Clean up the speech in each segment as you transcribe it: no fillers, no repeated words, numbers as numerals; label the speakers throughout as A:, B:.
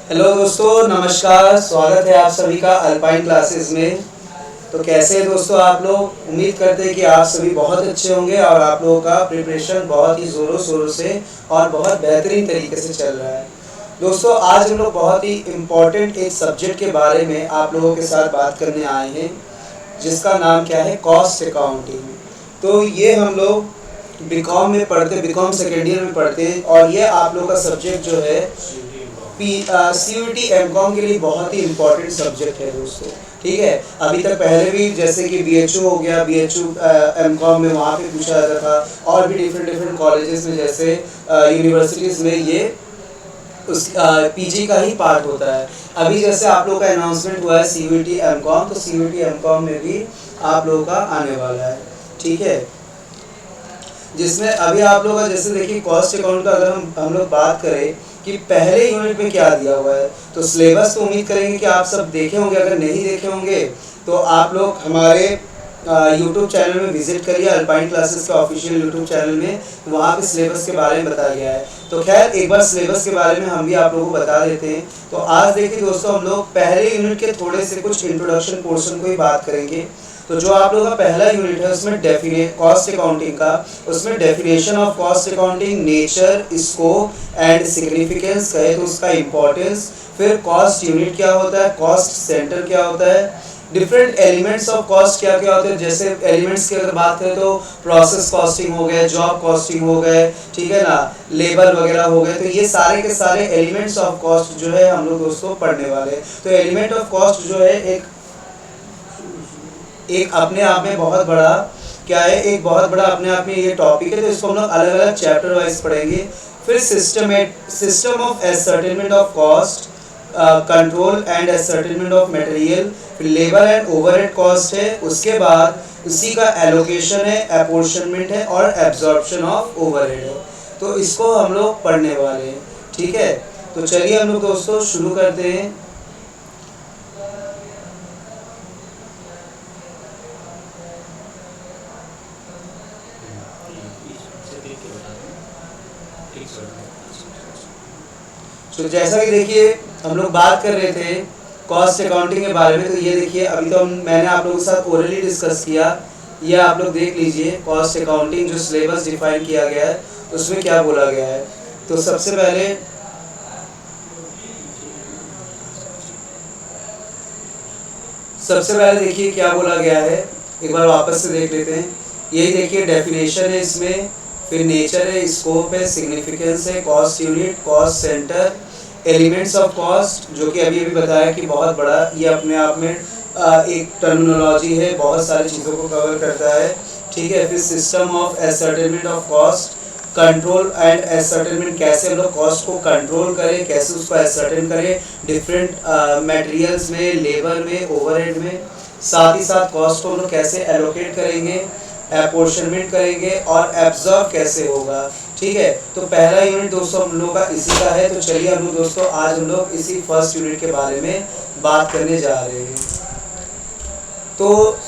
A: Hello दोस्तों, नमस्कार। स्वागत है आप सभी का अल्पाइन क्लासेस में। तो कैसे हैं दोस्तों आप लोग? उम्मीद करते हैं कि आप सभी बहुत अच्छे होंगे और आप लोगों का प्रिपरेशन बहुत ही ज़ोरों शोरों से और बहुत बेहतरीन तरीके से चल रहा है। दोस्तों, आज हम लोग बहुत ही इम्पोर्टेंट एक सब्जेक्ट के बारे में आप लोगों के साथ बात करने आए हैं, जिसका नाम क्या है? Cost accounting. तो ये हम लोग बीकॉम में पढ़ते, बीकॉम सेकेंड ईयर में पढ़ते हैं और ये आप लोगों का सब्जेक्ट जो है CUET एमकॉम के लिए बहुत ही इम्पोर्टेंट सब्जेक्ट है दोस्तों। ठीक है, अभी तक पहले भी जैसे कि BHU हो गया, BHU एमकॉम में वहाँ पे पूछा जाता था और भी डिफरेंट डिफरेंट कॉलेजेस में, जैसे यूनिवर्सिटीज़ में ये उस PG का ही पार्ट होता है। अभी जैसे आप लोग का अनाउंसमेंट हुआ है CUET एमकॉम, तो CUET एमकॉम में भी आप लोगों का आने वाला है। ठीक है, जिसमें अभी आप लोग का जैसे देखिए कॉस्ट अकाउंट का अगर हम लोग बात करें कि पहले यूनिट में क्या दिया हुआ है, तो सिलेबस तो उम्मीद करेंगे कि आप सब देखे होंगे। अगर नहीं देखे होंगे तो आप लोग हमारे यूट्यूब चैनल में विजिट करिए, अल्पाइन क्लासेस का ऑफिशियल यूट्यूब चैनल में, वहाँ पे सिलेबस के बारे में बताया गया है। तो खैर एक बार सिलेबस के बारे में हम भी आप लोगों को बता देते हैं। तो आज देखिए दोस्तों, हम लोग पहले यूनिट के थोड़े से कुछ इंट्रोडक्शन पोर्शन को ही बात करेंगे। तो जो आप लोगों का पहला यूनिट है उसमें कॉस्ट अकाउंटिंग का, उसमें definition of cost accounting, nature, scope and significance कहे तो उसका इम्पोर्टेंस, फिर कॉस्ट यूनिट क्या होता है, कॉस्ट सेंटर क्या होता है, डिफरेंट एलिमेंट्स ऑफ कॉस्ट क्या क्या होते हैं। जैसे एलिमेंट्स की अगर बात करें तो प्रोसेस कॉस्टिंग हो गए, जॉब कॉस्टिंग हो गए, ठीक है ना, लेबर वगैरह हो गए। तो ये सारे के सारे एलिमेंट्स ऑफ कॉस्ट जो है हम लोग दोस्तों पढ़ने वाले हैं। तो एलिमेंट ऑफ कॉस्ट जो है एक अपने आप में बहुत बड़ा क्या है, एक बहुत बड़ा अपने आप में ये टॉपिक है। तो इसको हम लोग अलग अलग चैप्टर वाइज पढ़ेंगे। फिर system of ascertainment of cost, control and ascertainment of material, फिर लेबर एंड ओवरहेड कॉस्ट है। उसके बाद उसी का एलोकेशन है, अपॉर्शनमेंट है और एब्जॉर्प्शन ऑफ ओवरहेड है। तो इसको हम लोग पढ़ने वाले हैं। ठीक है, तो चलिए हम लोग दोस्तों शुरू करते हैं। तो जैसा कि देखिए हम लोग बात कर रहे थे कॉस्ट अकाउंटिंग के बारे में। तो ये देखिए अभी तो मैंने आप लोगों के साथ ओरली डिस्कस किया, ये आप लोग देख लीजिए कॉस्ट अकाउंटिंग जो सिलेबस डिफाइन किया गया है उसमें क्या बोला गया है। तो सबसे पहले देखिए क्या बोला गया है, एक बार वापस से देख लेते हैं। यही देखिए डेफिनेशन है इसमें, फिर नेचर है, स्कोप है, सिग्निफिकेंस है, cost unit, cost centre, elements of cost जो कि अभी अभी बताया कि बहुत बड़ा ये अपने आप में एक टर्मिनोलॉजी है, बहुत सारी चीज़ों को कवर करता है। ठीक है, फिर system of ascertainment of cost, control and ascertainment, कैसे हम लोग कॉस्ट को कंट्रोल करें, कैसे उसको एसर्टेन करें डिफरेंट मटेरियल्स में, लेबर में, ओवरहेड में। साथ ही साथ कॉस्ट को हम लोग कैसे एलोकेट करेंगे, अपॉर्शनमेंट करेंगे और एब्जॉर्ब कैसे होगा। ठीक है, तो पहला यूनिट दोस्तों हम लोग का इसी का है। तो चलिए हम लोग दोस्तों आज हम लोग इसी फर्स्ट यूनिट के बारे में बात करने जा रहे हैं। तो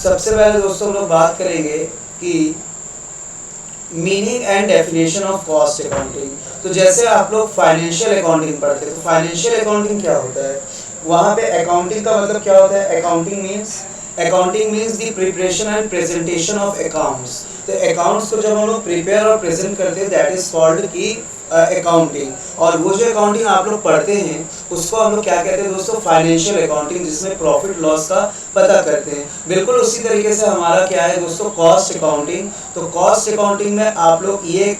A: सबसे पहले दोस्तों हम लोग बात करेंगे कि meaning and definition of cost accounting. तो जैसे आप लोग फाइनेंशियल अकाउंटिंग पढ़ते हैं, तो फाइनेंशियल अकाउंटिंग क्या होता है, वहाँ पे अकाउंटिंग का मतलब क्या होता है? Accounting means the preparation and presentation of accounts. तो अकाउंट्स को जब हम लोग प्रिपेयर और प्रेजेंट करते हैं दैट इज कॉल्ड की अकाउंटिंग। और वो जो अकाउंटिंग आप लोग पढ़ते हैं उसको हम लोग क्या कहते हैं दोस्तों? फाइनेंशियल अकाउंटिंग, जिसमें प्रॉफिट लॉस का पता करते हैं। बिल्कुल उसी तरीके से हमारा क्या है दोस्तों? Cost accounting. तो कॉस्ट अकाउंटिंग में आप लोग ये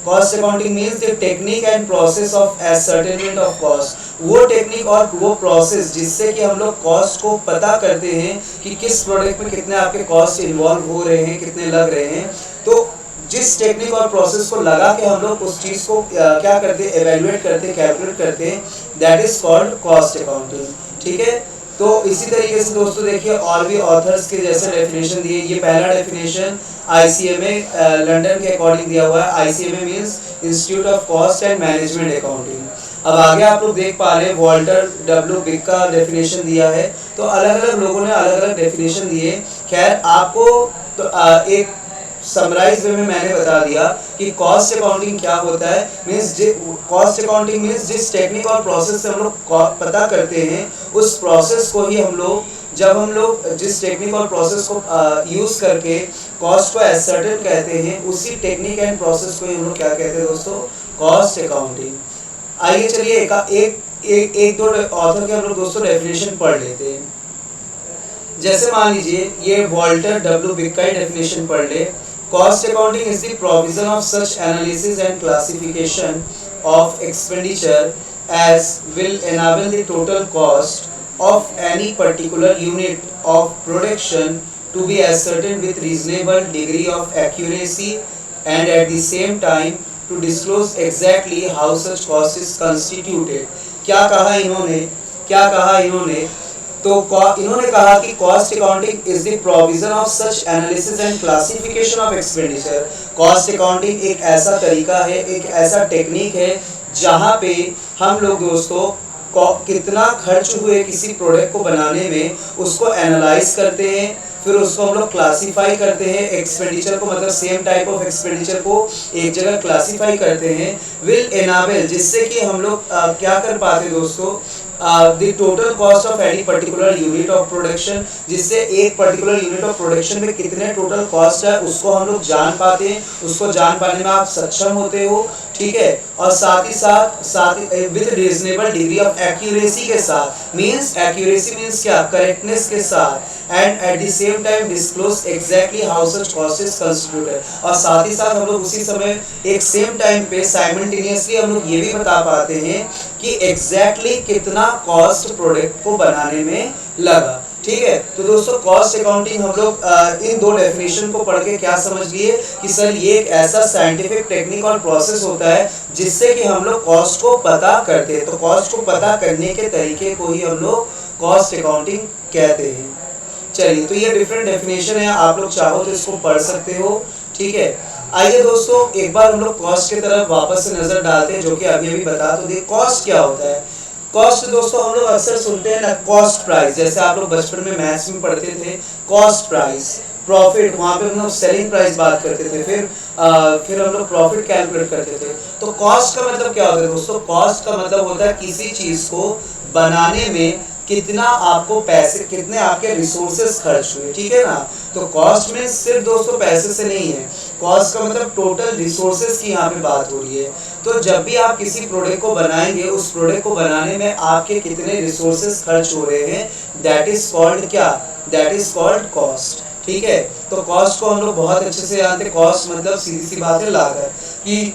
A: cost accounting means the technique and process of ascertainment of cost, वो टेक्निक और वो प्रोसेस जिससे कि हम लोग कॉस्ट को पता करते हैं कि किस प्रोडक्ट में कितने आपके कॉस्ट इन्वॉल्व हो रहे हैं, कितने लग रहे हैं। तो जिस टेक्निक और प्रोसेस को लगा के हम लोग उस चीज़ को क्या करते हैं? एवेल्युएट करते हैं, कैलकुलेट करते हैं, that is called cost accounting. ठीक है, तो इसी तरीके से दोस्तों देखिए और भी ऑथर्स के जैसे डेफिनेशन दिए। ये पहला डेफिनेशन ICMA लंदन के अकॉर्डिंग दिया हुआ है। ICMA means institute of cost and management accounting. अब आगे आप लोग देख पा रहे हैं वॉल्टर W बिग का डेफिनेशन दिया है। तो अलग अलग लोगों ने अलग अलग डेफिनेशन दिए। खैर आपको तो एक समराइज वे में मैंने बता दिया कि कॉस्ट अकाउंटिंग क्या होता है। मीन्स कॉस्ट अकाउंटिंग मीन्स जिस टेक्निक और प्रोसेस से हम लोग पता करते हैं, उस प्रोसेस को ही हम लोग, जब हम लोग जिस टेक्निक और प्रोसेस को यूज़ करके कॉस्ट को एसर्टेन कहते हैं, उसी टेक्निक एंड प्रोसेस को ही हम लोग क्या कहते हैं दोस्तों, कॉस्ट अकाउंटिंग। आइए चलिए एक दो ऑथर के हम लोग दोस्तों डेफिनेशन पढ़ लेते हैं। जैसे मान लीजिए ये वॉल्टर डब्ल्यू बिक का डेफिनेशन पढ़ ले। Cost accounting is the provision of such analysis and classification of expenditure as will enable the total cost of any particular unit of production to be ascertained with reasonable degree of accuracy and at the same time to disclose exactly how such cost is constituted। क्या कहा इन्होंने, तो इन्होंने कहा कि cost accounting is the provision of such analysis and classification of expenditure. Cost accounting एक ऐसा तरीका है, एक ऐसा टेक्निक है जहाँ पे हम लोग दोस्तों कितना खर्च हुए किसी प्रोडक्ट को बनाने में, उसको एनालाइज करते हैं, फिर उसको हम लोग क्लासीफाई करते हैं एक्सपेंडिचर को, मतलब सेम टाइप ऑफ एक्सपेंडिचर को एक जगह क्लासीफाई करते हैं, विल एनाबल, जिससे कि हम लोग क्या कर पाते दोस्तों, the total cost of any particular unit of production, जिससे एक पर्टिकुलर यूनिट ऑफ प्रोडक्शन में कितने टोटल कॉस्ट है उसको हम लोग जान पाते हैं, उसको जान पाने में आप सक्षम होते हो, ठीक है। और साथ ही with reasonable degree of accuracy के साथ, मींस एक्यूरेसी मींस क्या, करेक्टनेस के साथ, and at the same time disclose exactly how such cost is constituted, और साथ ही साथ हम लोग उसी समय एक सेम टाइम पे साइमल्टेनियसली हम लोग ये भी बता पाते हैं कि एग्जैक्टली कितना कॉस्ट प्रोडक्ट को बनाने में लगा, ठीक है। तो दोस्तों कॉस्ट अकाउंटिंग हम लोग इन दो डेफिनेशन को पढ़ के क्या समझ लिए कि सर ये एक ऐसा साइंटिफिक टेक्निक और प्रोसेस होता है जिससे कि हम लोग कॉस्ट को पता करते हैं। तो कॉस्ट को पता करने के तरीके को ही हम लोग कॉस्ट अकाउंटिंग कहते हैं। चलिए, तो ये डिफरेंट डेफिनेशन है, आप लोग चाहो तो इसको पढ़ सकते हो, ठीक है। आइए दोस्तों एक बार हम लोग कॉस्ट की तरफ वापस से नजर डालते हैं, जो कि अभी बता तो दिए। कॉस्ट क्या होता है? कॉस्ट दोस्तों हम लोग अक्सर सुनते हैं ना, कॉस्ट प्राइस, जैसे आप लोग बचपन में मैथ्स में पढ़ते थे, कॉस्ट प्राइस, प्रॉफिट, वहाँ पे हम लोग सेलिंग प्राइस बात करते थे, फिर हम लोग प्रॉफिट कैलकुलेट करते थे। तो कॉस्ट का मतलब क्या होता है दोस्तों? कॉस्ट का मतलब होता है किसी चीज को बनाने में कितना आपको पैसे, कितने आपके रिसोर्सेज खर्च हुए, ठीक है ना। तो कॉस्ट में सिर्फ दोस्तों पैसे से नहीं है, कॉस्ट का मतलब टोटल रिसोर्सेज की यहाँ पे बात हो रही है। तो जब भी आप किसी प्रोडक्ट को बनाएंगे, उस प्रोडक्ट को बनाने में आपके कितने रिसोर्सेज खर्च हो रहे हैं, दैट इज कॉल्ड क्या, दैट इज कॉल्ड कॉस्ट, ठीक है। तो कॉस्ट को हम लोग बहुत अच्छे से जानते हैं। कॉस्ट मतलब सीधी सी बात है लागत, कि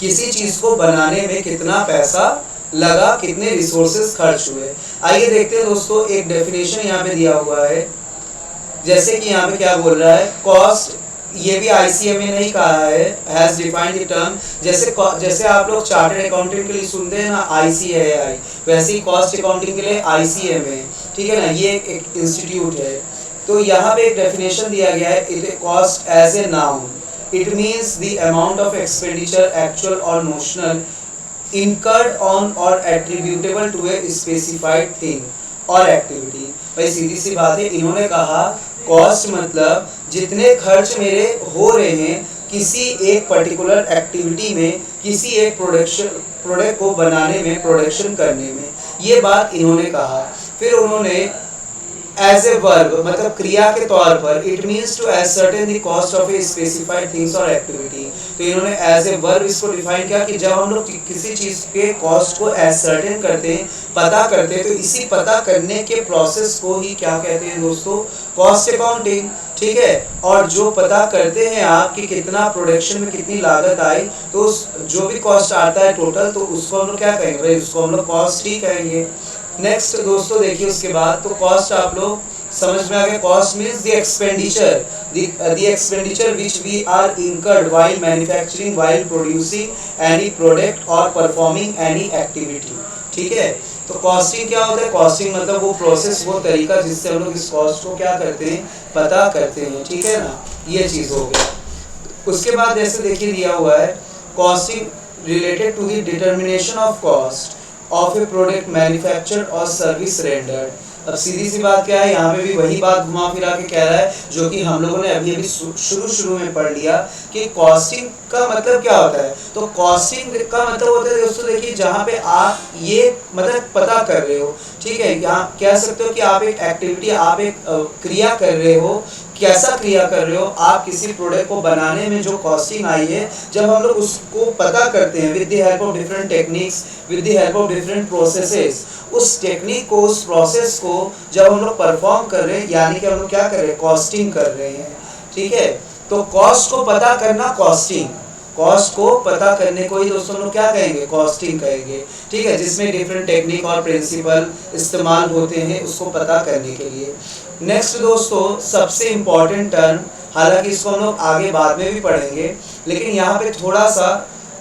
A: किसी चीज को बनाने में कितना पैसा लगा, कितने रिसोर्सेज खर्च हुए। आइए देखते हैं दोस्तों, एक डेफिनेशन यहाँ पे दिया हुआ है, जैसे कि यहाँ पे क्या बोल रहा है, कॉस्ट, ये भी ICMA ने ही कहा है, हैज डिफाइंड द टर्म। जैसे आप लोग चार्टर्ड अकाउंटेंट के लिए सुनते हैं ना ICAI, वैसे ही कॉस्ट अकाउंटिंग के लिए ICMA, ठीक है ना, ये एक इंस्टीट्यूट है। तो यहाँ पे एक डेफिनेशन दिया गया है, it cost as a noun, it means the amount of expenditure actual और notional incurred on or attributable to a specified thing और एक्टिविटी। भाई सीधी सी बात है, इन्होंने कहा कॉस्ट मतलब जितने खर्च मेरे हो रहे हैं किसी एक पर्टिकुलर एक्टिविटी में, किसी एक प्रोडक्ट को बनाने में, प्रोडक्शन करने में, ये बात इन्होंने कहा। फिर उन्होंने एज ए वर्ब मतलब क्रिया के तौर पर, it means to ascertain the cost of a specified things और एक्टिविटी। तो इन्होंने एज ए वर्ब इसको डिफाइन किया कि जब हम लोग किसी चीज के कॉस्ट को एसर्टेन करते हैं, पता करते हैं, तो इसी पता करने के प्रोसेस को ही क्या कहते हैं दोस्तों, कॉस्ट अकाउंटिंग, ठीक है। और जो पता करते हैं आप कि कितना प्रोडक्शन में कितनी लागत आई, तो जो भी कॉस्ट आता है टोटल, तो उसको हम लोग क्या कहेंगे भाई, उसको हम लोग कॉस्ट ही कहेंगे। नेक्स्ट दोस्तों देखिए उसके बाद, तो कॉस्ट आप लोग समझ में आ गया। Cost means the expenditure which we are incurred while manufacturing, while producing any product और परफॉर्मिंग एनी एक्टिविटी, ठीक है। तो कॉस्टिंग क्या होता है? कॉस्टिंग मतलब वो प्रोसेस, वो तरीका जिससे हम लोग इस कॉस्ट को क्या करते हैं, पता करते हैं, ठीक है ना, ये चीज़ हो गया। उसके बाद जैसे देखिए दिया हुआ है, costing related to the determination of cost of a product manufactured or service rendered। अब सीधी सी बात क्या है, यहाँ पे भी वही बात घुमा फिरा के कह रहा है जो कि हम लोगों ने अभी अभी शुरू में पढ़ लिया कि कॉस्टिंग का मतलब क्या होता है। तो कॉस्टिंग का मतलब होता है दोस्तों, देखिए जहाँ पे आप ये मतलब पता कर रहे हो, ठीक है, यहाँ कह सकते हो कि आप एक एक्टिविटी, आप एक क्रिया कर रहे हो। कैसा क्रिया कर रहे हो आप, किसी प्रोडक्ट को बनाने में जो कॉस्टिंग आई है, जब हम लोग उसको पता करते हैं with the help of different techniques, with the help of different processes, उस टेक्निक को, उस प्रोसेस को जब हम लोग परफॉर्म कर रहे हैं, यानी कि हम लोग क्या कर रहे हैं, कॉस्टिंग कर रहे हैं, ठीक है। तो कॉस्ट को पता करना कॉस्टिंग, कॉस्ट को पता करने को ही दोस्तों लोग क्या कहेंगे, कॉस्टिंग कहेंगे, ठीक है, जिसमें डिफरेंट टेक्निक और प्रिंसिपल इस्तेमाल होते हैं उसको पता करने के लिए। नेक्स्ट दोस्तों सबसे इम्पॉर्टेंट टर्म, हालांकि इसको हम लोग आगे बाद में भी पढ़ेंगे, लेकिन यहाँ पे थोड़ा सा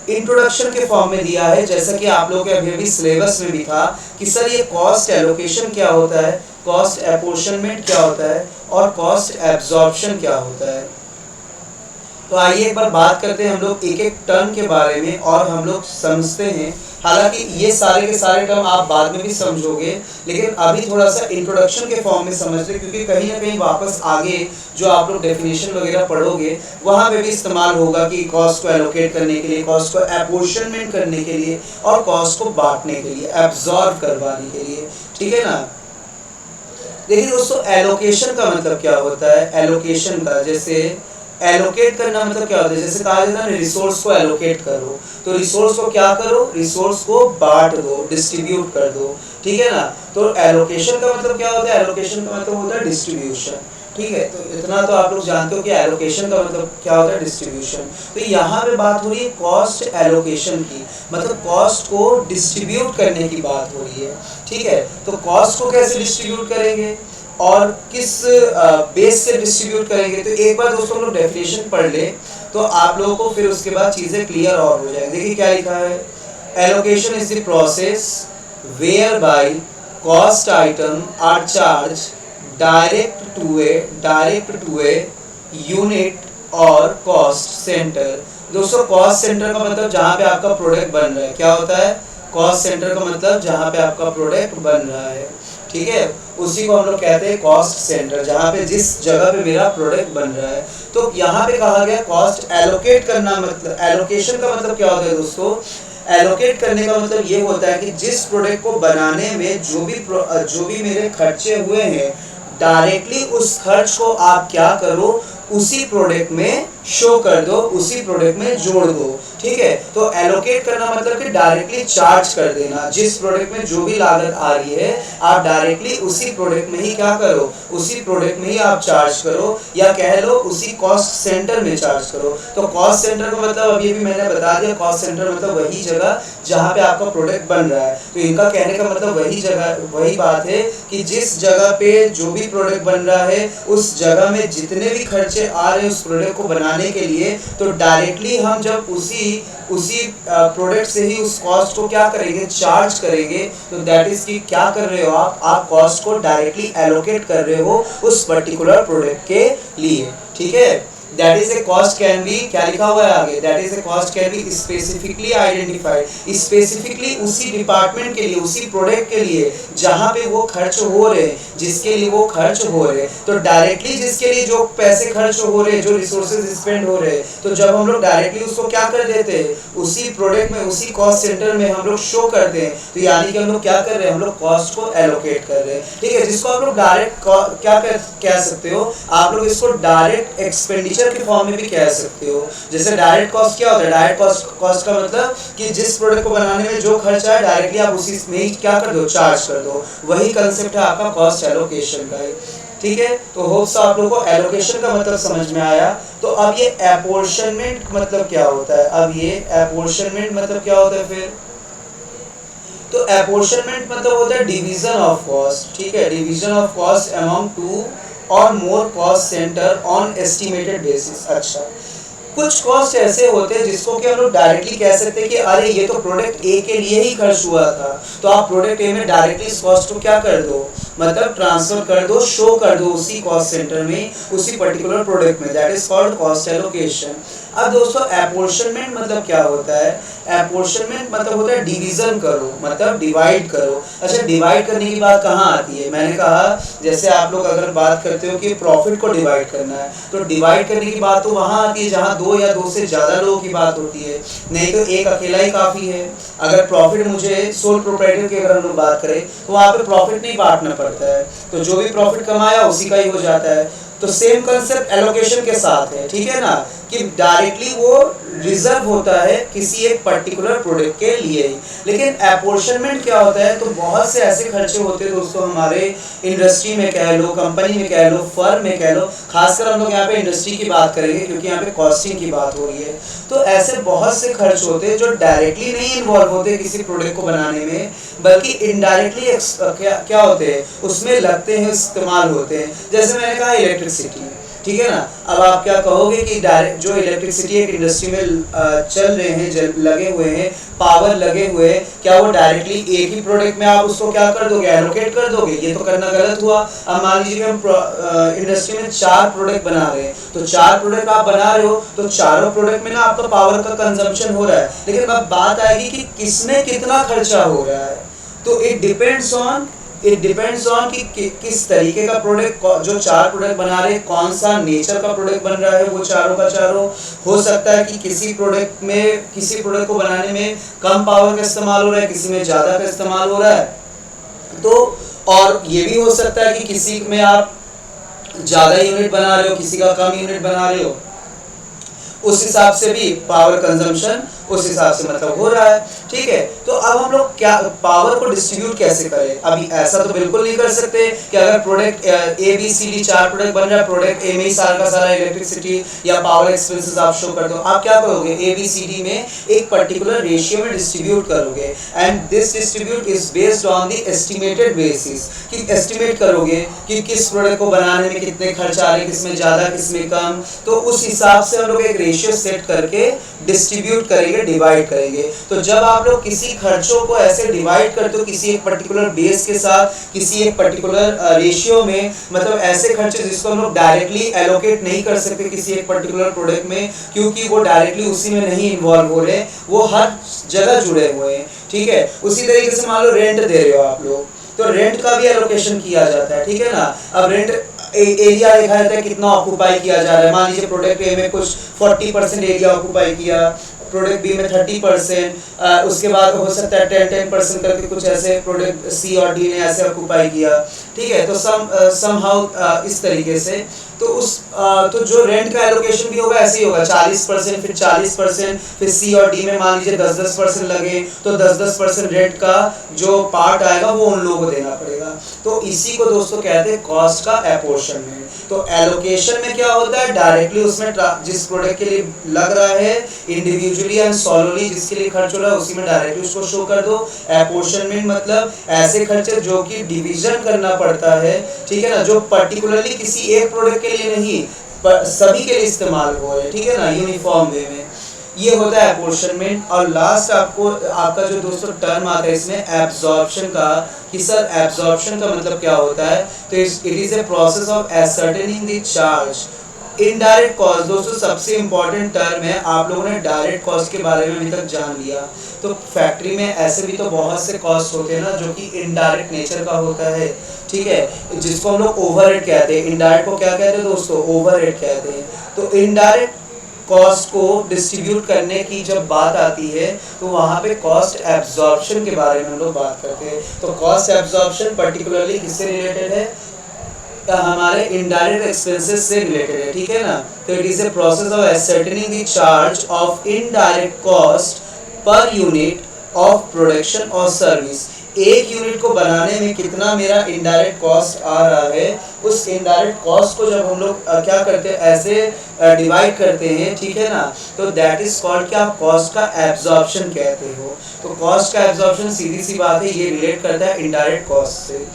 A: इंट्रोडक्शन के फॉर्म में दिया है, जैसा कि आप लोग के अभी सिलेबस में भी था कि सर ये कॉस्ट एलोकेशन क्या होता है, कॉस्ट एपोर्शनमेंट क्या होता है और कॉस्ट एब्जॉर्प्शन क्या होता है। तो आइए एक बार बात करते हैं हम लोग एक एक टर्म के बारे में और हम लोग समझते हैं। हालांकि ये सारे के सारे टर्म आप बाद में भी समझोगे, लेकिन अभी थोड़ा सा इंट्रोडक्शन के फॉर्म में समझते, क्योंकि कहीं ना कहीं वापस आगे जो आप लोग डेफिनेशन वगैरह पढ़ोगे वहाँ पे भी इस्तेमाल होगा कि कॉस्ट को एलोकेट करने के लिए, कॉस्ट को एपोर्शनमेंट करने के लिए और कॉस्ट को बांटने के लिए, एब्जॉर्ब करवाने के लिए, ठीक है ना। देखिए दोस्तों एलोकेशन का मतलब क्या होता है, एलोकेशन का, जैसे एलोकेट करना मतलब क्या होता है, जैसे कहा जाता है रिसोर्स को एलोकेट करो, तो रिसोर्स को क्या करो, रिसोर्स को बांट दो, डिस्ट्रीब्यूट कर दो, ठीक है ना। तो एलोकेशन का मतलब क्या होता है, एलोकेशन का मतलब होता है डिस्ट्रीब्यूशन, ठीक है। तो इतना तो आप लोग जानते हो कि एलोकेशन का मतलब क्या होता है, डिस्ट्रीब्यूशन। तो यहाँ पे बात हो रही है कॉस्ट एलोकेशन की, मतलब कॉस्ट को डिस्ट्रीब्यूट करने की बात हो रही है, ठीक है। तो कॉस्ट को कैसे डिस्ट्रीब्यूट करेंगे और किस बेस से डिस्ट्रीब्यूट करेंगे, तो एक बार दोस्तों लोग डेफिनेशन पढ़ ले तो आप लोगों को फिर उसके बाद चीज़ें क्लियर और हो जाएंगी। देखिए क्या लिखा है, allocation is the process whereby cost item are charge direct to a unit और कॉस्ट सेंटर। दोस्तों कॉस्ट सेंटर का मतलब जहाँ पे आपका प्रोडक्ट बन रहा है, क्या होता है, कॉस्ट सेंटर का मतलब जहाँ पे आपका प्रोडक्ट बन रहा है, ठीक है, उसी को हम लोग कहते हैं कॉस्ट सेंटर, जहाँ पे जिस जगह पे मेरा प्रोडक्ट बन रहा है। तो यहाँ पे कहा गया कॉस्ट एलोकेट करना, मतलब एलोकेशन का मतलब क्या होता है दोस्तों, एलोकेट करने का मतलब ये होता है कि जिस प्रोडक्ट को बनाने में जो भी मेरे खर्चे हुए हैं, डायरेक्टली उस खर्च को आप क्या करो, उसी प्रोडक्ट में शो कर दो, उसी प्रोडक्ट में जोड़ दो, ठीक है। तो एलोकेट करना मतलब कि डायरेक्टली चार्ज कर देना, जिस प्रोडक्ट में जो भी लागत आ रही है आप डायरेक्टली उसी प्रोडक्ट में ही क्या करो, उसी प्रोडक्ट में ही आप चार्ज करो, या कह लो उसी कॉस्ट सेंटर में चार्ज करो। तो कॉस्ट सेंटर का मतलब अभी भी मैंने बता दिया, कॉस्ट सेंटर मतलब वही जगह जहाँ पे आपका प्रोडक्ट बन रहा है। तो इनका कहने का मतलब वही जगह, वही बात है कि जिस जगह पे जो भी प्रोडक्ट बन रहा है उस जगह में जितने भी खर्चे आ रहे हैं उस प्रोडक्ट को बनाने के लिए, तो डायरेक्टली हम जब उसी प्रोडक्ट से ही उस कॉस्ट को क्या करेंगे, चार्ज करेंगे। तो दैट इज कि क्या कर रहे हो आप कॉस्ट को डायरेक्टली एलोकेट कर रहे हो उस पर्टिकुलर प्रोडक्ट के लिए, ठीक है। That is a cost can be, क्या लिखा हुआ है आगे, that is a cost can be specifically identified, specifically उसी डिपार्टमेंट के लिए, उसी प्रोडक्ट के लिए जहाँ पे वो खर्च हो रहे हैं, जिसके लिए वो खर्च हो रहे हैं। तो डायरेक्टली जिसके लिए जो पैसे खर्च हो रहे हैं, जो रिसोर्सेज स्पेंड हो रहे हैं, तो जब हम लोग डायरेक्टली उसको क्या कर देते हैं, उसी प्रोडक्ट में, उसी कॉस्ट सेंटर में हम लोग शो करते हैं, तो यानी कि हम लोग क्या कर रहे हैं, हम लोग कॉस्ट को एलोकेट कर रहे हैं, ठीक है। जिसको आप लोग डायरेक्ट क्या कह सकते हो, आप लोग इसको डायरेक्ट एक्सपेंडिचर के फॉर्म में भी कह सकते हो। जैसे डायरेक्ट कॉस्ट क्या होता है, डायरेक्ट कॉस्ट का मतलब कि जिस प्रोडक्ट को बनाने में जो खर्चा है डायरेक्टली आप उसी में ही क्या कर दो, चार्ज कर दो। वही कंसेप्ट है आपका कॉस्ट एलोकेशन का, ठीक है। तो होप्स आप लोगों को एलोकेशन का मतलब समझ में आया। तो अब ये एपोर्शनमेंट मतलब क्या होता है, अब ये एपोर्शनमेंट मतलब क्या होता है फिर, तो एपोर्शनमेंट मतलब होता है डिवीजन ऑफ कॉस्ट, ठीक है, division of cost among two और more cost centre on estimated basis. अच्छा, कुछ कॉस्ट ऐसे होते हैं जिसको कि हम लोग डायरेक्टली कह सकते हैं कि अरे ये तो प्रोडक्ट ए के लिए ही खर्च हुआ था, तो आप प्रोडक्ट ए में डायरेक्टली इस कॉस्ट को क्या कर दो, मतलब ट्रांसफर कर दो, शो कर दो उसी कॉस्ट सेंटर में, उसी पर्टिकुलर प्रोडक्ट में, that is called cost allocation. अब दोस्तों एपोर्शनमेंट मतलब क्या होता है? एपोर्शनमेंट मतलब होता है डिवीजन करो, मतलब डिवाइड करो। अच्छा, डिवाइड करने की बात कहाँ आती है? मैंने कहा जैसे आप लोग अगर बात करते हो कि प्रॉफिट को डिवाइड करना है, तो डिवाइड करने की बात तो वहाँ आती है जहाँ दो या दो से ज़्यादा लोगों की बात होती है, नहीं तो एक अकेला ही काफ़ी है। अगर प्रॉफिट मुझे सोल प्रोप्राइटर की अगर हम लोग बात करें तो वहाँ पे प्रॉफिट नहीं बांटना पड़ता है, तो जो भी प्रॉफिट कमाया उसी का ही हो जाता है। तो सेम कंसेप्ट एलोकेशन के साथ है, ठीक है ना, कि डायरेक्टली वो रिजर्व होता है किसी एक पर्टिकुलर प्रोडक्ट के लिए ही। लेकिन एपोर्शनमेंट क्या होता है? तो बहुत से ऐसे खर्चे होते हैं दोस्तों हमारे इंडस्ट्री में कह लो, कंपनी में कह लो, फर्म में कह लो, खासकर हम लोग यहाँ पे इंडस्ट्री की बात करेंगे क्योंकि यहाँ पे कॉस्टिंग की बात हो रही है। तो ऐसे बहुत से खर्च होते हैं जो डायरेक्टली नहीं इन्वॉल्व होते किसी प्रोडक्ट को बनाने में, बल्कि इनडायरेक्टली क्या होते हैं उसमें लगते हैं, इस्तेमाल होते हैं। जैसे मैंने कहा इलेक्ट्रिसिटी, ठीक है ना। अब आप क्या कहोगे कि डायरेक्ट जो इलेक्ट्रिसिटी एक इंडस्ट्री में चल रहे हैं, लगे हुए हैं, पावर लगे हुए हैं, क्या वो डायरेक्टली एक ही प्रोडक्ट में आप उसको क्या कर दोगे? एलोकेट कर दोगे? ये तो करना गलत हुआ। अब मान लीजिए हम इंडस्ट्री में 4 प्रोडक्ट बना रहे हैं, तो 4 प्रोडक्ट आप बना रहे हो तो चारों प्रोडक्ट में ना आपका पावर का कंजम्पशन हो रहा है, लेकिन अब बात आएगी कि किसमें कितना खर्चा हो रहा है। तो इट डिपेंड्स ऑन कि किस तरीके का प्रोडक्ट, जो 4 प्रोडक्ट बना रहे हैं कौन सा नेचर का प्रोडक्ट बन रहा है, वो चारों का चारों। हो सकता है कि किसी प्रोडक्ट को बनाने में कम पावर का इस्तेमाल हो रहा है, किसी में ज़्यादा का इस्तेमाल हो रहा है। तो और ये भी हो सकता है कि किसी में आप ज़्यादा यूनिट बना रहे हो, किसी का कम यूनिट बना रहे हो, उस हिसाब से भी पावर कंजम्पशन उस हिसाब से मतलब हो रहा है, ठीक है। तो अब हम लोग क्या पावर को डिस्ट्रीब्यूट कैसे करें? अभी ऐसा तो बिल्कुल नहीं कर सकते कि अगर product A B C D 4 product बन रहा है, प्रोडक्ट ए में ही सारा का सारा इलेक्ट्रिसिटी या पावर एक्सपेंसेस आप शो कर दो। आप क्या करोगे? ए बी सी डी में एक पर्टिकुलर रेशियो में डिस्ट्रीब्यूट करोगे, and this distribute is based on the estimated basis, कि एस्टिमेट करोगे कि किस प्रोडक्ट को बनाने में कितने खर्च आ रहे हैं, किसमें ज़्यादा किसमें कम। तो उस हिसाब से हम लोग एक रेशियो सेट करके डिस्ट्रीब्यूट करेंगे, डिवाइड करेंगे। तो जब आप लोग किसी खर्चों को ऐसे डिवाइड करते हो किसी एक पर्टिकुलर बेस के साथ, किसी एक पर्टिकुलर रेशियो में, मतलब ऐसे खर्चे जिसको हम लोग डायरेक्टली एलोकेट नहीं कर सकते किसी एक पर्टिकुलर प्रोडक्ट में, क्योंकि वो डायरेक्टली उसी में नहीं इन्वॉल्व हो रहे, वो हर जगह जुड़े हुए हैं, ठीक है। उसी तरीके से मान लो रेंट दे रहे हो आप लोग, तो रेंट का भी एलोकेशन किया जाता है, ठीक है ना। अब रेंट एरिया देखा जाता है कितना ऑक्यूपाई किया जा रहा है। मान लीजिए प्रोडक्ट ए में कुछ 40% एरिया ऑक्यूपाई किया, प्रोडक्ट बी में 30%, उसके बाद हो सकता है 10% करके कुछ ऐसे प्रोडक्ट सी और डी ने ऐसे ऑक्यूपाई किया, ठीक है। तो समहाउ इस तरीके से तो जो रेंट का एलोकेशन भी होगा ऐसे ही होगा, 40%, फिर 40%, फिर सी और डी में मान लीजिए 10-10% लगे, तो 10-10% रेंट का जो पार्ट आएगा वो उन लोगों को देना पड़ेगा। तो इसी को दोस्तों कहते हैं कॉस्ट का एपोर्शनमेंट। तो एलोकेशन में क्या होता है? डायरेक्टली उसमें जिस प्रोडक्ट के लिए लग रहा है, इंडिविजुअली एंड सोलोली जिसके लिए खर्च हो रहा है उसी में डायरेक्टली उसको शो कर दो। एपोर्शनमेंट मतलब ऐसे खर्चे जो कि डिवीजन करना पड़ता है, ठीक है ना, जो पर्टिकुलरली किसी एक प्रोडक्ट के लिए नहीं पर सभी के लिए इस्तेमाल हो रहे, ठीक है ना, यूनिफॉर्म वे में। ये होता है एपोर्शनमेंट। और लास्ट आपका जो दोस्तों टर्म आता है इसमें एब्जॉर्प्शन का, कि सर एब्जॉर्प्शन का मतलब क्या होता है? तो it is a process of ascertaining the charge. Indirect cost दोस्तों सबसे इंपॉर्टेंट टर्म है। आप लोगों ने डायरेक्ट कॉस्ट के बारे में अभी तक जान लिया, तो फैक्ट्री में ऐसे भी तो बहुत से कॉस्ट होते हैं ना जो कि इनडायरेक्ट नेचर का होता है, ठीक है, जिसको हम लोग ओवरहेड कहते हैं। इनडायरेक्ट को क्या कहते हैं दोस्तों? ओवरहेड कहते हैं। तो इनडायरेक्ट कॉस्ट को डिस्ट्रीब्यूट करने की जब बात आती है तो वहाँ पे कॉस्ट एब्जॉर्प्शन के बारे में हम लोग बात करते हैं। तो कॉस्ट एब्जॉर्प्शन पर्टिकुलरली किससे रिलेटेड है? हमारे इनडायरेक्ट एक्सपेंसेस से रिलेटेड है, ठीक है ना। तो it is a process of ascertaining the charge of indirect cost per unit of production और सर्विस। एक यूनिट को बनाने में कितना मेरा इनडायरेक्ट कॉस्ट आ रहा है, उस इनडायरेक्ट कॉस्ट को जब हम लोग क्या करते हैं ऐसे डिवाइड करते हैं, ठीक है ना, तो दैट इज कॉल्ड क्या? कॉस्ट का एब्जॉर्प्शन कहते हो। तो कॉस्ट का एब्जॉर्प्शन सीधी सी बात है, ये रिलेट करता है इनडायरेक्ट कॉस्ट से।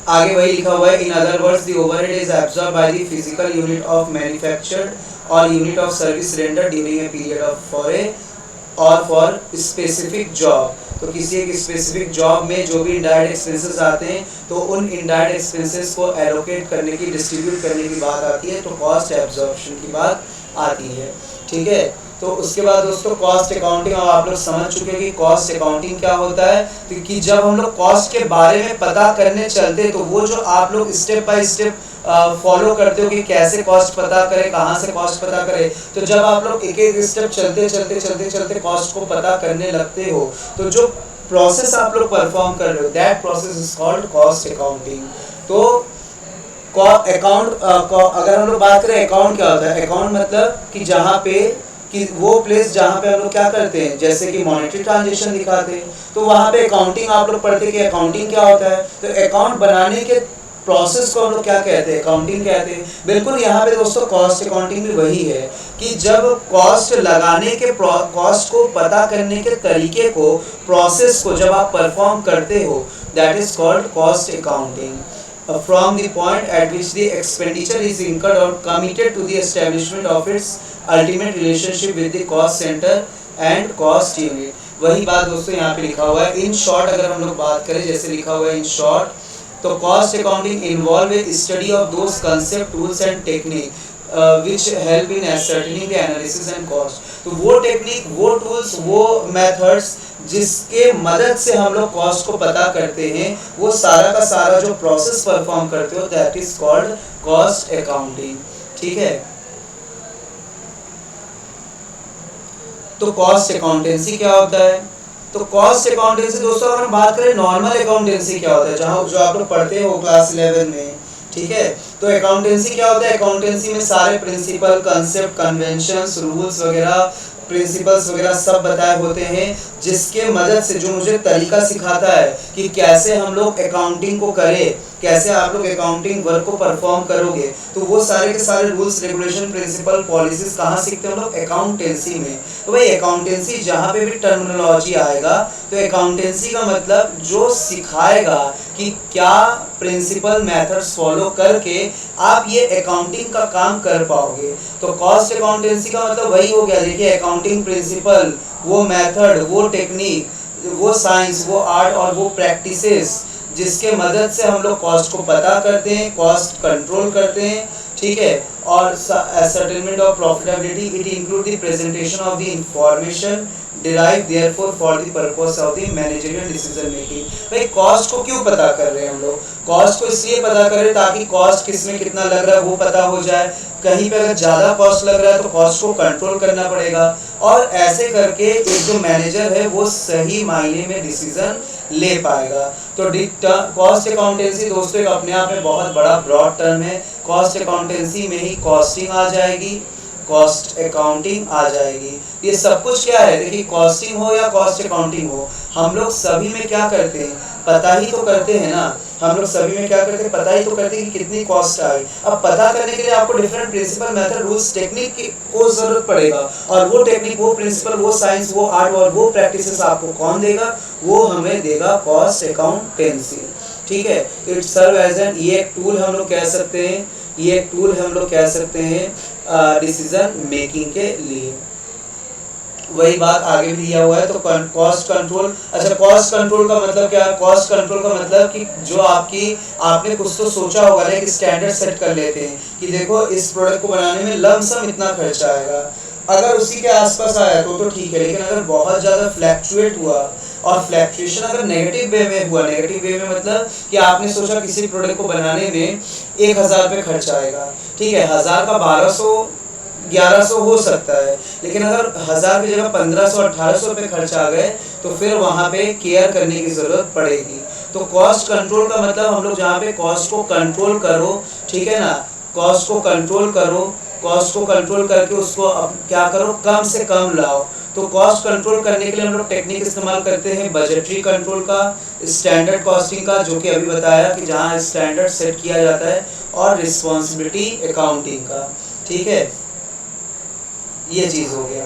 A: आगे वही लिखा हुआ है, in other words the overhead is absorb by the physical unit of manufactured और unit of service render during a period of for specific job. तो किसी एक स्पेसिफिक जॉब में जो भी इनडायरेक्ट एक्सपेंसेस आते हैं तो उन इनडायरेक्ट एक्सपेंसेस को एलोकेट करने की, डिस्ट्रीब्यूट करने की बात आती है, तो कॉस्ट एब्जॉर्प्शन की बात आती है। ठीक है, तो उसके बाद दोस्तों कॉस्ट अकाउंटिंग, अब आप लोग समझ चुके हैं कि कॉस्ट अकाउंटिंग क्या होता है। तो कि जब हम लोग कॉस्ट के बारे में पता करने चलते तो वो जो आप लोग स्टेप बाय स्टेप फॉलो करते हो कि कैसे कॉस्ट पता करें, कहाँ से कॉस्ट पता करें, तो जब आप लोग एक एक स्टेप चलते चलते चलते चलते कॉस्ट को पता करने लगते हो तो जो प्रोसेस आप लोग परफॉर्म कर रहे हो that process is called cost accounting. तो अकाउंट अगर हम लोग बात करें अकाउंट क्या होता है, अकाउंट मतलब कि जहाँ पे कि वो प्लेस जहाँ पे हम लोग क्या करते हैं, जैसे कि मॉनेटरी ट्रांजेक्शन दिखाते हैं तो वहाँ पे अकाउंटिंग आप लोग पढ़ते हैं कि अकाउंटिंग क्या होता है। तो अकाउंट बनाने के प्रोसेस को हम लोग क्या कहते हैं, अकाउंटिंग कहते हैं। बिल्कुल यहाँ पे दोस्तों कॉस्ट अकाउंटिंग भी वही है कि जब कॉस्ट लगाने के कॉस्ट को पता करने के तरीके को, प्रोसेस को जब आप परफॉर्म करते हो that is called cost accounting. From the point at which the expenditure is incurred or committed to the establishment of its ultimate relationship with the cost center and cost unit। वही बात दोस्तों यहाँ पे लिखा हुआ है। इन शॉर्ट अगर हम लोग बात करें, जैसे लिखा हुआ है इन शॉर्ट, तो cost accounting involve A study of those concept, tools and technique which help in ascertaining the analysis and cost। तो वो टेक्निक, वो टूल्स, वो मेथड्स जिसके मदद से हम लोग कॉस्ट को पता करते हैं, वो सारा का सारा जो प्रोसेस परफॉर्म करते हो that is called cost accounting. ठीक है, तो कॉस्ट अकाउंटेंसी क्या होता है। तो कॉस्ट अकाउंटेंसी दोस्तों अगर हम बात करें नॉर्मल अकाउंटेंसी क्या होता है, जहाँ जो आप लोग पढ़ते हो क्लास 11 में, ठीक है, तो अकाउंटेंसी क्या होता है, अकाउंटेंसी में सारे प्रिंसिपल, कंसेप्ट, कन्वेंशंस, रूल्स वगैरह, प्रिंसिपल्स वगैरह सब बताए होते हैं, जिसके मदद से जो मुझे तरीका सिखाता है कि कैसे हम लोग अकाउंटिंग को करें, कैसे आप लोग अकाउंटिंग वर्क को परफॉर्म करोगे। तो वो सारे के सारे रूल्स, रेगुलेशन, प्रिंसिपल, पॉलिसीज कहाँ सीखते हैं हम लोग, अकाउंटेंसी में। तो भाई अकाउंटेंसी जहाँ पे भी टर्मिनोलॉजी आएगा तो अकाउंटेंसी का मतलब जो सिखाएगा कि क्या प्रिंसिपल मेथड्स फॉलो करके आप ये अकाउंटिंग का काम कर पाओगे। तो कॉस्ट अकाउंटेंसी का मतलब वही हो गया, देखिए अकाउंटिंग प्रिंसिपल, वो मेथड, वो टेक्निक, वो साइंस, वो आर्ट और वो प्रैक्टिसेस जिसके मदद से हम लोग कॉस्ट को पता करते हैं, कॉस्ट कंट्रोल करते हैं। ठीक है, और settlement of profitability, it include the presentation of the information derived therefore for the purpose of the managerial decision making। भाई कॉस्ट को क्यों पता कर रहे हैं हम लोग, कॉस्ट को इसलिए पता कर रहे हैं ताकि कॉस्ट किस में कितना लग रहा है वो पता हो जाए। कहीं पे अगर ज़्यादा कॉस्ट लग रहा है तो कॉस्ट को कंट्रोल करना पड़ेगा, और ऐसे करके एक जो मैनेजर है वो सही मायने में डिसीजन ले पाएगा। तो कॉस्ट अकाउंटेंसी दोस्तों एक अपने आप में बहुत बड़ा ब्रॉड टर्म है। कॉस्ट अकाउंटेंसी में ही कॉस्टिंग आ जाएगी, कॉस्ट अकाउंटिंग आ जाएगी। ये सब कुछ क्या है, देखिए कॉस्टिंग हो या कॉस्ट अकाउंटिंग हो, हम लोग सभी में क्या करते हैं, पता ही तो करते हैं ना। हम लोग सभी में क्या करते हैं, पता ही तो करते हैं कि कितनी कॉस्ट आई। अब पता करने के लिए आपको different principle, method, rules, technique को जरूरत पड़ेगा, और वो टेक्निक, वो प्रिंसिपल, वो साइंस, वो आर्ट और वो प्रैक्टिसेस आपको कौन देगा, वो हमें देगा कॉस्ट अकाउंटेंसी। ठीक है, इट सर्व एज एन, ये एक टूल हम लोग कह सकते हैं, ये एक टूल हम लोग कह सकते हैं डिसीजन मेकिंग के लिए। वही बात आगे भी दिया हुआ है। तो कॉस्ट कंट्रोल, अच्छा कॉस्ट कंट्रोल का मतलब क्या है, कॉस्ट कंट्रोल का मतलब कि जो आपने कुछ तो सोचा होगा ना, एक स्टैंडर्ड सेट कर लेते हैं कि देखो इस प्रोडक्ट को बनाने में लमसम इतना खर्चा आएगा, अगर उसी के आसपास आया तो ठीक है, लेकिन अगर बहुत ज़्यादा फ्लैक्चुएट हुआ, और फ्लैक्चुएशन अगर नेगेटिव वे में हुआ, नेगेटिव वे में मतलब कि आपने सोचा किसी प्रोडक्ट को बनाने में 1000 रुपये खर्च आएगा, ठीक है, 1000 का 1200 1100 हो सकता है, लेकिन अगर 1000 की जगह 1500 1800 रुपये खर्च आ गए तो फिर वहाँ पे केयर करने की ज़रूरत पड़ेगी। तो कॉस्ट कंट्रोल का मतलब हम लोग जहाँ पे कॉस्ट को कंट्रोल करो, ठीक है ना, कॉस्ट को कंट्रोल करो, कॉस्ट को कंट्रोल करके उसको अब क्या करो, कम से कम लाओ। तो कॉस्ट कंट्रोल करने के लिए हम लोग टेक्निक इस्तेमाल करते हैं बजटरी कंट्रोल का, स्टैंडर्ड कॉस्टिंग का, जो कि अभी बताया कि जहाँ स्टैंडर्ड सेट किया जाता है, और रिस्पॉन्सिबिलिटी अकाउंटिंग का। ठीक है, ये चीज़ हो गया।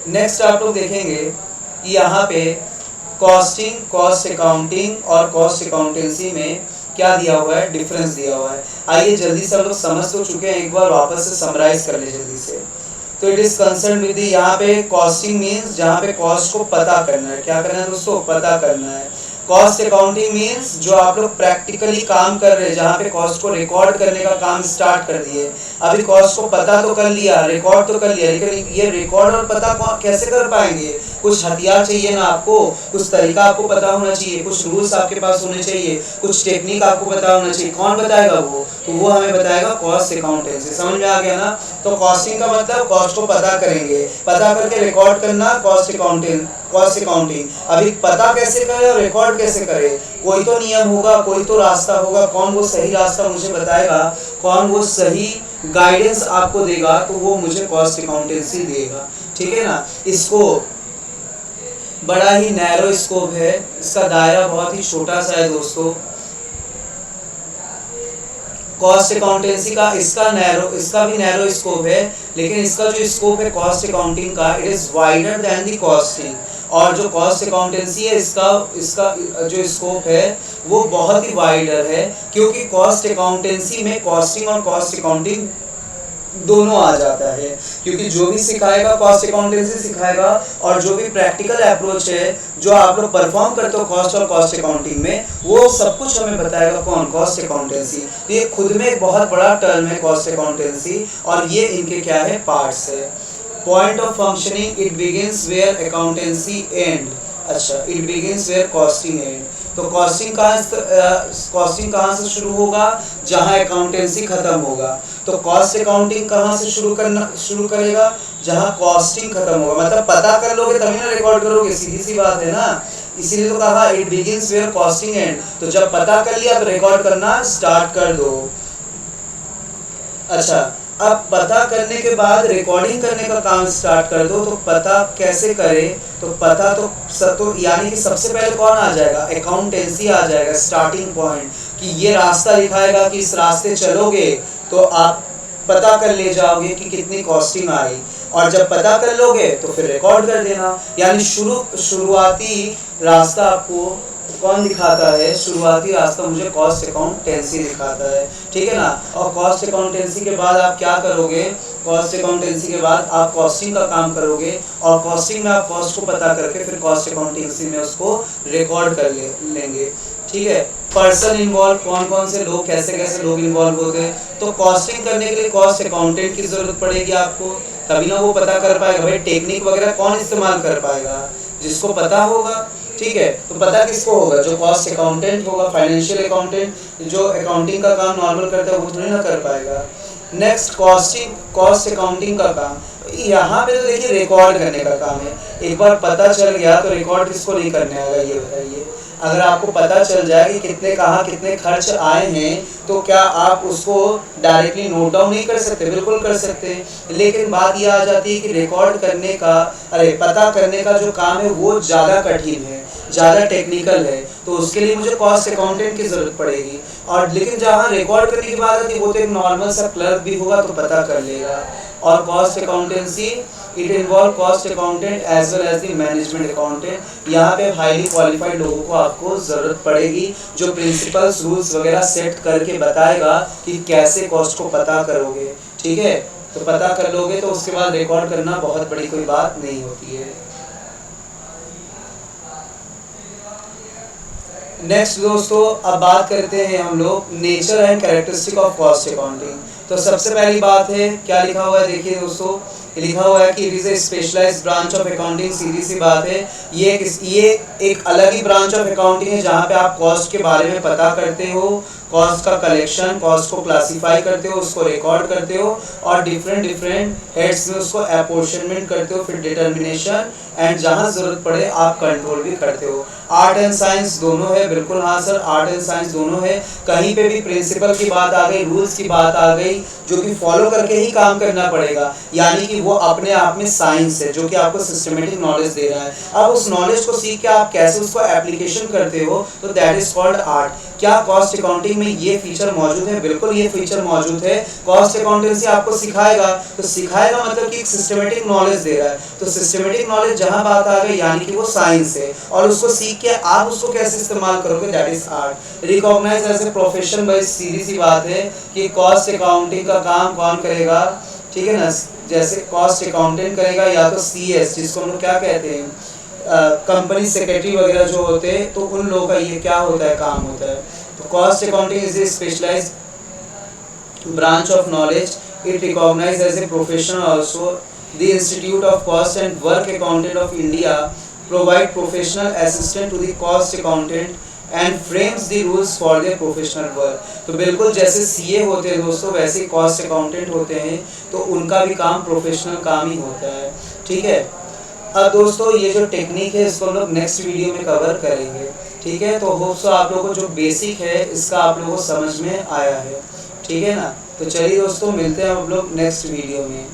A: नेक्स्ट आप लोग देखेंगे कि यहाँ पे कॉस्टिंग, कॉस्ट अकाउंटिंग और कॉस्ट अकाउंटेंसी में क्या दिया हुआ है, डिफरेंस दिया हुआ है। आइए जल्दी से हम लोग समझ तो चुके हैं, एक बार वापस से समराइज कर ले जल्दी से। तो इट इज़ कंसर्न विद यहाँ पे कॉस्टिंग मीन्स जहाँ पे कॉस्ट को पता करना है, क्या करना है दोस्तों, पता करना है। कॉस्ट अकाउंटिंग मीन्स जो आप लोग प्रैक्टिकली काम कर रहे हैं, जहाँ पे कॉस्ट को रिकॉर्ड करने का काम स्टार्ट कर दिए। अभी कॉस्ट को पता तो कर लिया, रिकॉर्ड तो कर लिया, लेकिन ये रिकॉर्ड और पता कैसे कर पाएंगे? कुछ हथियार चाहिए ना आपको, कुछ तरीका आपको पता होना चाहिए, कुछ रूल्स आपके पास होने चाहिए, कुछ टेक्निक आपको पता होना चाहिए। कौन बताएगा वो? तो वो हमें बताएगा कॉस्ट अकाउंटेंसी। समझ में आ गया ना? तो कॉस्टिंग का मतलब कॉस्ट को पता करेंगे, पता करके रिकॉर्ड करना, कॉस्ट अकाउंटिंग। अभी पता कैसे करें और रिकॉर्ड कैसे करें? कोई तो नियम होगा, कोई तो रास्ता होगा। कौन वो सही रास्ता मुझे बताएगा, कौन वो सही गाइडेंस आपको देगा, तो वो मुझे कॉस्ट अकाउंटेंसी देगा। ठीक है ना? इसको बड़ा ही नैरो स्कोप है, इसका दायरा बहुत ही छोटा सा है दोस्तों। कॉस्ट अकाउंटेंसी का इसका भी नैरो स्कोप है, लेकिन इसका जो स्कोप है कॉस्ट अकाउंटिंग का, it is wider than the costing. और जो कॉस्ट अकाउंटेंसी है, इसका जो स्कोप है वो बहुत ही वाइडर है, क्योंकि कॉस्ट अकाउंटेंसी में कॉस्टिंग और कॉस्ट अकाउंटिंग दोनों आ जाता है। क्योंकि जो भी सिखाएगा कॉस्ट अकाउंटेंसी सिखाएगा, और जो भी प्रैक्टिकल अप्रोच है जो आप लोग परफॉर्म करते हो कॉस्ट और कॉस्ट अकाउंटिंग में, वो सब कुछ हमें बताएगा कौन? Cost accountancy. तो ये खुद में एक बहुत बड़ा टर्म है कॉस्ट अकाउंटेंसी, और ये इनके क्या है? पार्ट्स है। Point of functioning, it begins where accountancy end. अच्छा, it begins where costing end. तो कॉस्टिंग कहाँ से शुरू होगा? जहाँ अकाउंटेंसी खत्म होगा। तो कॉस्ट अकाउंटिंग कहाँ से शुरू करेगा? जहाँ कॉस्टिंग खत्म होगा। मतलब पता कर लोगे तभी ना रिकॉर्ड करोगे, सीधी सी बात है ना। इसीलिए तो कहा it begins where costing end. तो जब पता कर लिया तो रिकॉर्ड करना स्टार्ट कर दो। अच्छा, अब पता करने के बाद रिकॉर्डिंग करने का काम स्टार्ट कर दो। तो पता कैसे करें? तो पता तो यानी कि सबसे पहले कौन आ जाएगा? अकाउंटेंसी आ जाएगा, स्टार्टिंग पॉइंट। कि ये रास्ता दिखाएगा कि इस रास्ते चलोगे तो आप पता कर ले जाओगे कि कितनी कॉस्टिंग आई, और जब पता कर लोगे तो फिर रिकॉर्ड कर देना। यानी शुरुआती रास्ता आपको कौन दिखाता है? शुरुआती रास्ता मुझे कॉस्ट अकाउंटेंसी दिखाता है। ठीक है ना? और कॉस्ट अकाउंटेंसी के बाद आप क्या करोगे? कॉस्ट अकाउंटेंसी के बाद आप कॉस्टिंग का काम करोगे, और कॉस्टिंग में आप कॉस्ट को पता करके फिर कॉस्ट अकाउंटेंसी में उसको रिकॉर्ड कर लेंगे। ठीक है? पर्सन इन्वॉल्व, कौन कौन से लोग, कैसे कैसे लोग इन्वॉल्व होते हैं। तो कॉस्टिंग करने के लिए कॉस्ट अकाउंटेंट की जरूरत पड़ेगी आपको, तभी ना वो पता कर पाएगा। भाई टेक्निक वगैरह कौन इस्तेमाल कर पाएगा? जिसको पता होगा। ठीक है? तो पता किसको होगा? जो कॉस्ट अकाउंटेंट होगा, फाइनेंशियल अकाउंटेंट। जो अकाउंटिंग का काम नॉर्मल करता है वो थोड़ी ना कर पाएगा। नेक्स्ट, कॉस्ट अकाउंटिंग का काम। यहाँ पे तो देखिए रिकॉर्ड करने का काम है। एक बार पता चल गया तो रिकॉर्ड किसको नहीं करने आएगा, ये बताइए? अगर आपको पता चल जाए कि कितने खर्च आए हैं, तो क्या आप उसको डायरेक्टली नोट डाउन नहीं कर सकते? बिल्कुल कर सकते हैं। लेकिन बात यह आ जाती है कि रिकॉर्ड करने का, पता करने का जो काम है वो ज़्यादा कठिन है, ज़्यादा टेक्निकल है। तो उसके लिए मुझे कॉस्ट अकाउंटेंट की ज़रूरत पड़ेगी। और लेकिन जहाँ रिकॉर्ड करने की बात आती है वो तो एक नॉर्मल सा क्लर्क भी होगा तो पता कर लेगा। और cost accountancy, it involve cost accountant as well as the management accountant. यहाँ पे हाईली क्वालिफाइड लोगों को आपको ज़रूरत पड़ेगी, जो प्रिंसिपल्स, रूल्स वगैरह सेट करके बताएगा कि कैसे कॉस्ट को पता करोगे। ठीक है? तो पता कर लोगे तो उसके बाद रिकॉर्ड करना बहुत बड़ी कोई बात नहीं होती है। नेक्स्ट दोस्तों, अब बात करते हैं हम लोग nature and characteristic of cost accounting. तो सबसे पहली बात है, क्या लिखा हुआ है? देखिए दोस्तों, लिखा हुआ है कि it is a specialised branch of accounting. सीधी सी बात है, ये एक अलग ही ब्रांच ऑफ अकाउंटिंग है जहाँ पे आप कॉस्ट के बारे में पता करते हो, कॉस्ट का कलेक्शन, कॉस्ट को क्लासीफाई करते हो, उसको रिकॉर्ड करते हो, और डिफरेंट हेड्स में उसको अपॉर्शनमेंट करते हो, फिर डिटर्मिनेशन, एंड जहाँ ज़रूरत पड़े आप कंट्रोल भी करते हो। आर्ट एंड साइंस दोनों है। बिल्कुल हाँ सर, आर्ट एंड साइंस दोनों है। कहीं पे भी प्रिंसिपल की बात आ गई, रूल्स की बात आ गई, जो कि फॉलो करके ही काम करना पड़ेगा। यानी कि वो अपने आप में साइंस है, जो कि आपको सिस्टमेटिक नॉलेज दे रहा है। अब उस नॉलेज को सीख के आप कैसे उसको एप्लीकेशन करते हो, तो दैट इज कॉल्ड आर्ट। क्या कॉस्ट अकाउंटिंग में ये फीचर मौजूद है? बिल्कुल ये फीचर मौजूद है। कॉस्ट अकाउंटेंसी आपको सिखाएगा, तो सिखाएगा मतलब कि एक सिस्टमेटिक नॉलेज दे रहा है। तो सिस्टमेटिक नॉलेज जहाँ बात आ गई, यानी कि वो साइंस है, और उसको सीख के आप उसको कैसे इस्तेमाल करोगे, that is art. Recognise as a profession, भाई सीधी सी बात है कि कॉस्ट अकाउंटिंग का काम कौन करेगा? ठीक है ना? जैसे कॉस्ट अकाउंटेंट करेगा, या तो CS, जिसको हम लोग क्या कहते हैं, कंपनी सेक्रेटरी वगैरह जो होते हैं, तो उन लोगों का ये क्या होता है, काम होता है। तो cost accounting is a specialised branch of knowledge. It recognized as a profession also. The Institute of Cost and Work Accountant of India provide professional assistance to the cost accountant and frames the rules for their professional work. तो बिल्कुल जैसे CA होते हैं दोस्तों, वैसे cost accountant होते हैं, तो उनका भी काम प्रोफेशनल काम ही होता है। ठीक है। अब दोस्तों ये जो टेक्निक है इसको हम लोग नेक्स्ट वीडियो में कवर करेंगे। ठीक है। तो होप सो आप लोगों को जो बेसिक है इसका आप लोगों को समझ में आया है। ठीक है ना। तो चलिए दोस्तों, मिलते हैं हम लोग नेक्स्ट वीडियो में।